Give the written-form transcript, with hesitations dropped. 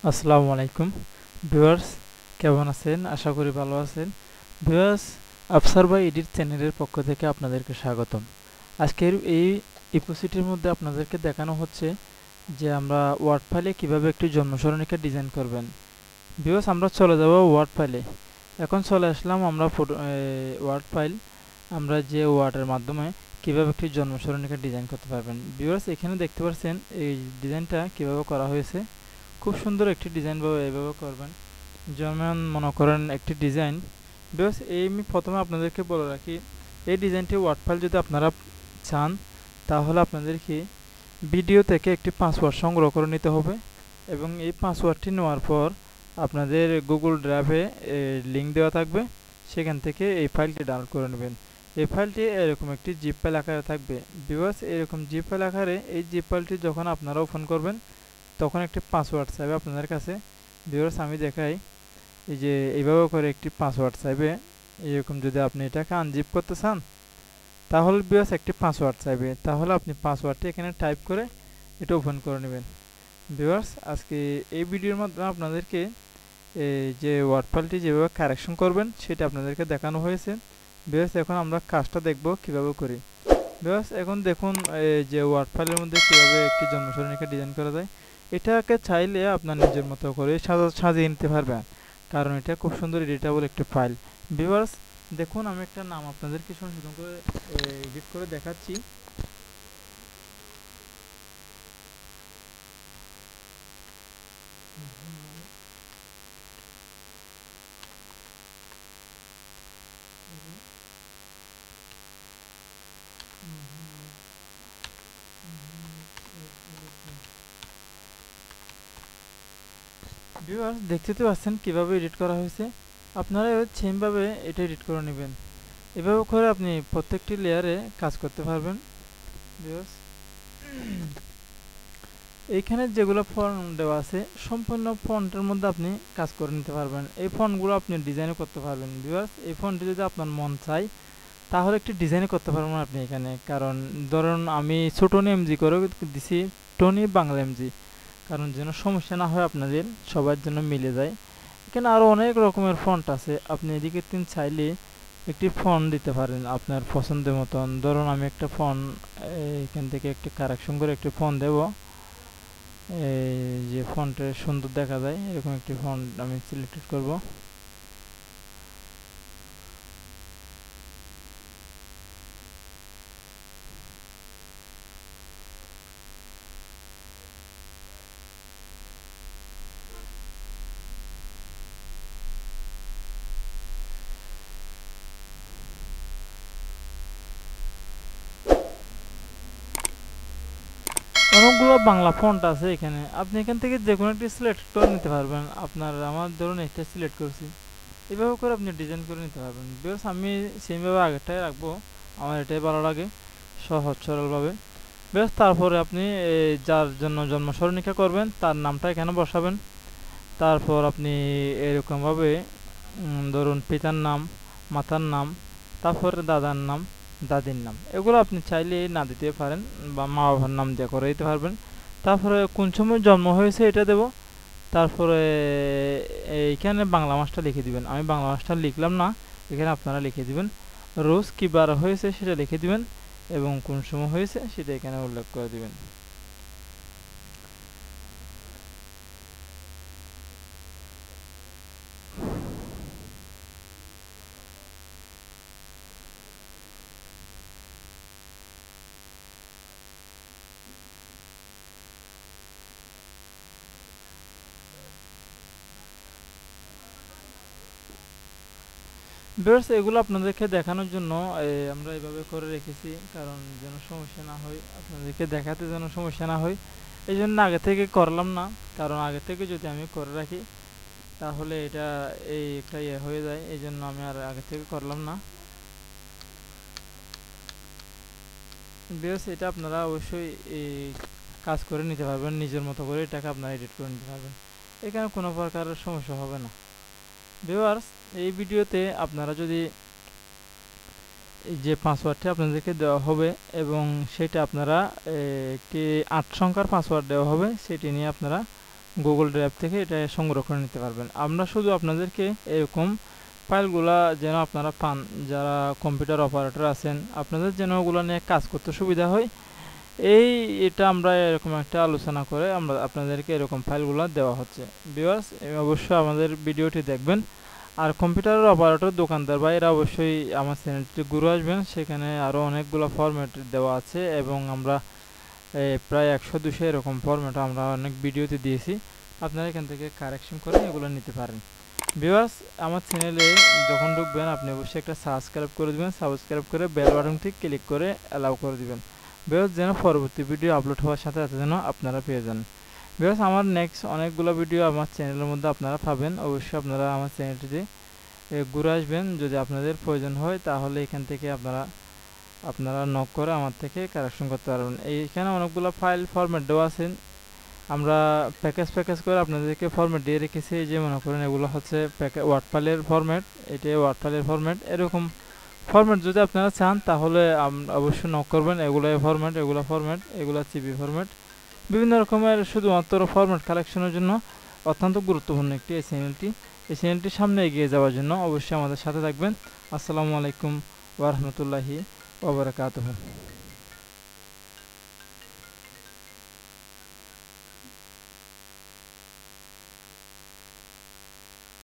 আসসালামু আলাইকুম ভিউয়ার্স, কেমন আছেন? আশা করি ভালো আছেন। ভিউয়ার্স, আফসার ভাই এডিট চ্যানেলের পক্ষ থেকে আপনাদেরকে স্বাগতম। আজকের এই এপিসোডের মধ্যে আপনাদেরকে দেখানো হচ্ছে যে আমরা ওয়ার্ড ফাইলে কিভাবে একটি জন্মসরণিকা ডিজাইন করবেন। ভিউয়ার্স, আমরা চলে যাব ওয়ার্ড ফাইলে। এখন চলে আসলাম আমরা ওয়ার্ড ফাইল। আমরা যে ওয়ার্ডের মাধ্যমে কিভাবে একটি জন্মসরণিকা ডিজাইন করতে পারবেন। ভিউয়ার্স, এখানে দেখতে পাচ্ছেন এই ডিজাইনটা কিভাবে করা হয়েছে। খুব সুন্দর একটি ডিজাইন এভাবে করবেন। যেমন মনে করেন একটি ডিজাইন। বেশ, এই আমি প্রথমে আপনাদেরকে বলে রাখি, এই ডিজাইনটি ওয়ার্ড ফাইল যদি আপনারা চান, তাহলে আপনাদেরকে ভিডিও থেকে একটি পাসওয়ার্ড সংগ্রহ করে নিতে হবে এবং এই পাসওয়ার্ডটি নেওয়ার পর আপনাদের গুগল ড্রাইভে লিঙ্ক দেওয়া থাকবে, সেখান থেকে এই ফাইলটি ডাউনলোড করে নেবেন। এই ফাইলটি এরকম একটি জিপ ফাইল আকারে থাকবে। বিকজ এরকম জিপ ফাইল আকারে এই জিপ ফাইলটি যখন আপনারা ওপেন করবেন, তখন একটি পাসওয়ার্ড চাইবে আপনাদের কাছে। ভিউয়ার্স, আমি দেখাই, এই যে এইভাবে করে একটি পাসওয়ার্ড চাইবে। এরকম যদি আপনি এটাকে আনজিপ করতে চান, তাহলে ভিউয়ার্স একটি পাসওয়ার্ড চাইবে, তাহলে আপনি পাসওয়ার্ডটি এখানে টাইপ করে এটা ওপেন করে নেবেন। ভিউয়ার্স, আজকে এই ভিডিওর মাধ্যমে আপনাদেরকে এই যে ওয়ার্ড ফাইলটি যেভাবে কারেকশন করবেন সেটা আপনাদেরকে দেখানো হয়েছে। ভিউয়ার্স, এখন আমরা কাজটা দেখব কিভাবে করি। ভিউয়ার্স, এখন দেখুন এই যে ওয়ার্ড ফাইলের মধ্যে কিভাবে একটি জন্মসরণিকা ডিজাইন করা যায়। এটাকে চাইলে আপনার নিজের মতো করে সাজিয়ে নিতে পারবেন, কারণ এটা খুব সুন্দর এডিটেবল একটি ফাইল। ভিউয়ার্স, দেখুন আমি একটা নাম আপনাদেরকে সংশোধন করে এডিট করে দেখাচ্ছি। ভিউয়ার্স, দেখতে তো পাচ্ছেন কীভাবে এডিট করা হয়েছে। আপনারা সেমভাবে এটা এডিট করে নেবেন। এভাবে করে আপনি প্রত্যেকটি লেয়ারে কাজ করতে পারবেন। ভিউয়ার্স, এইখানে যেগুলো ফন্ট দেওয়া আছে সম্পূর্ণ ফন্টের মধ্যে আপনি কাজ করে নিতে পারবেন। এই ফন্টগুলো আপনি ডিজাইনও করতে পারবেন। ভিউয়ার্স, এই ফন্টটি যদি আপনার মন চায়, তাহলে একটি ডিজাইন করতে পারবেন আপনি এখানে। কারণ ধরুন আমি ছোটনি এমজি করে দিছি, টনি বাংলা এমজি, কারণ যেন সমস্যা না হয়, আপনাদের সবার জন্য মিলে যায়। এখানে আরও অনেক রকমের ফন্ট আছে, আপনি এদিকে চাইলে একটি ফন্ট দিতে পারেন আপনার পছন্দের মতন। ধরুন আমি একটা ফন্ট এখান থেকে একটি কারেকশন করে একটি ফন্ট দেব। এই যে ফন্টে সুন্দর দেখা যায় এরকম একটি ফন্ট আমি সিলেক্ট করব। অনেকগুলো বাংলা ফন্ট আছে এখানে, আপনি এখান থেকে যে কোনো একটি সিলেক্ট করে নিতে পারবেন। আপনার আমার ধরুন একটা সিলেক্ট করছি, এভাবে করে আপনি ডিজাইন করে নিতে পারবেন। বিকজ আমি সেমভাবে আগেরটাই রাখবো, আমার এটাই ভালো লাগে, সহজ সরলভাবে। বেশ, তারপরে আপনি যার জন্য জন্মসরণিকা করবেন তার নামটা এখানে বসাবেন। তারপর আপনি এরকমভাবে ধরুন পিতার নাম, মাতার নাম, তারপর দাদার নাম, দাদির নাম, এগুলো আপনি চাইলে না দিতে পারেন বা মা বাবার নাম দিয়ে করে দিতে পারবেন। তারপরে কোন সময় জন্ম হয়েছে এটা দেব। তারপরে এইখানে বাংলা মাসটা লিখে দিবেন। আমি বাংলা মাসটা লিখলাম না, এখানে আপনারা লিখে দিবেন। রোজ কি বার হয়েছে সেটা লিখে দিবেন এবং কোন সময় হয়েছে সেটা এখানে উল্লেখ করে দিবেন। ভিউয়ার্স, এগুলো আপনাদেরকে দেখানোর জন্য আমরা এইভাবে করে রেখেছি, কারণ যেন সমস্যা না হয়, আপনাদেরকে দেখাতে যেন সমস্যা না হয়। এই জন্য আগে থেকে করলাম না, কারণ আগে থেকে যদি আমি করে রাখি তাহলে এটা এই একটা হয়ে যায়, এই জন্য আমি আর আগে থেকে করলাম না। ভিউয়ার্স, এটা আপনারা অবশ্যই এই কাজ করে নিতে পারবেন নিজের মতো করে, এটাকে আপনারা এডিট করে নিতে পারবেন, এখানে কোনো প্রকার সমস্যা হবে না। ভিউয়ার্স, এই ভিডিওতে আপনারা যদি এই যে পাসওয়ার্ডটি আপনাদেরকে দেওয়া হবে এবং সেটা আপনারা একটি 8 সংখ্যার পাসওয়ার্ড দেওয়া হবে, সেটি নিয়ে আপনারা গুগল ড্রাইভ থেকে এটা সংগ্রহ করে নিতে পারবেন। আমরা শুধু আপনাদেরকে এরকম ফাইলগুলা যেন আপনারা পান, যারা কম্পিউটার অপারেটর আছেন, আপনাদের যেন ওগুলো নিয়ে কাজ করতে সুবিধা হয়, এটা আমরা এরকম একটা আলোচনা করে আমরা আপনাদেরকে এরকম ফাইলগুলো দেওয়া হচ্ছে। ভিউয়ার্স, অবশ্যই আমাদের ভিডিওটি দেখবেন। আর কম্পিউটারের অপারেটর দোকানদার ভাইরা অবশ্যই আমার চ্যানেলটি ঘুরে আসবেন, সেখানে আরও অনেকগুলো ফরম্যাট দেওয়া আছে এবং আমরা প্রায় 100-200 এরকম ফরম্যাট আমরা অনেক ভিডিওতে দিয়েছি। আপনারা এখান থেকে কারেকশন করে এগুলো নিতে পারেন। ভিউয়ার্স, আমার চ্যানেলে যখন ঢুকবেন আপনি অবশ্যই একটা সাবস্ক্রাইব করে দিবেন, সাবস্ক্রাইব করে বেল বাটনটি ক্লিক করে অ্যালাউ করে দিবেন। ভিউয়ার্স, যেন পরবর্তী ভিডিও আপলোড হওয়ার সাথে সাথে যেন আপনারা পেয়ে যান। ভিউয়ার্স, আমার নেক্সট অনেকগুলো ভিডিও আমার চ্যানেলের মধ্যে আপনারা পাবেন। অবশ্যই আপনারা আমার চ্যানেলটিতে ঘুরে আসবেন। যদি আপনাদের প্রয়োজন হয় তাহলে এখান থেকে আপনারা নক করে আমার থেকে কারেকশন করতে পারবেন। এইখানে অনেকগুলো ফাইল ফরম্যাট দেওয়া আছে, আমরা প্যাকেজ করে আপনাদেরকে ফরম্যাট দিয়ে রেখেছি। যে মনে করেন এগুলো হচ্ছে ওয়ার্ড ফাইলের ফরম্যাট, এটাই ওয়ার্ড ফাইলের ফরম্যাট। এরকম ফরম্যাট যদি আপনারা চান তাহলে অবশ্যই নক করবেন। এগুলো ফরম্যাট, এগুলো চিবি ফরম্যাট, বিভিন্ন রকমের শুধুমাত্র ফরম্যাট কালেকশনের জন্য অত্যন্ত গুরুত্বপূর্ণ একটি এই চ্যানেলটি। এই চ্যানেলটির সামনে এগিয়ে যাওয়ার জন্য অবশ্যই আমাদের সাথে থাকবেন। আসসালামু আলাইকুম ওয়া রাহমাতুল্লাহি ওয়া বারাকাতুহু।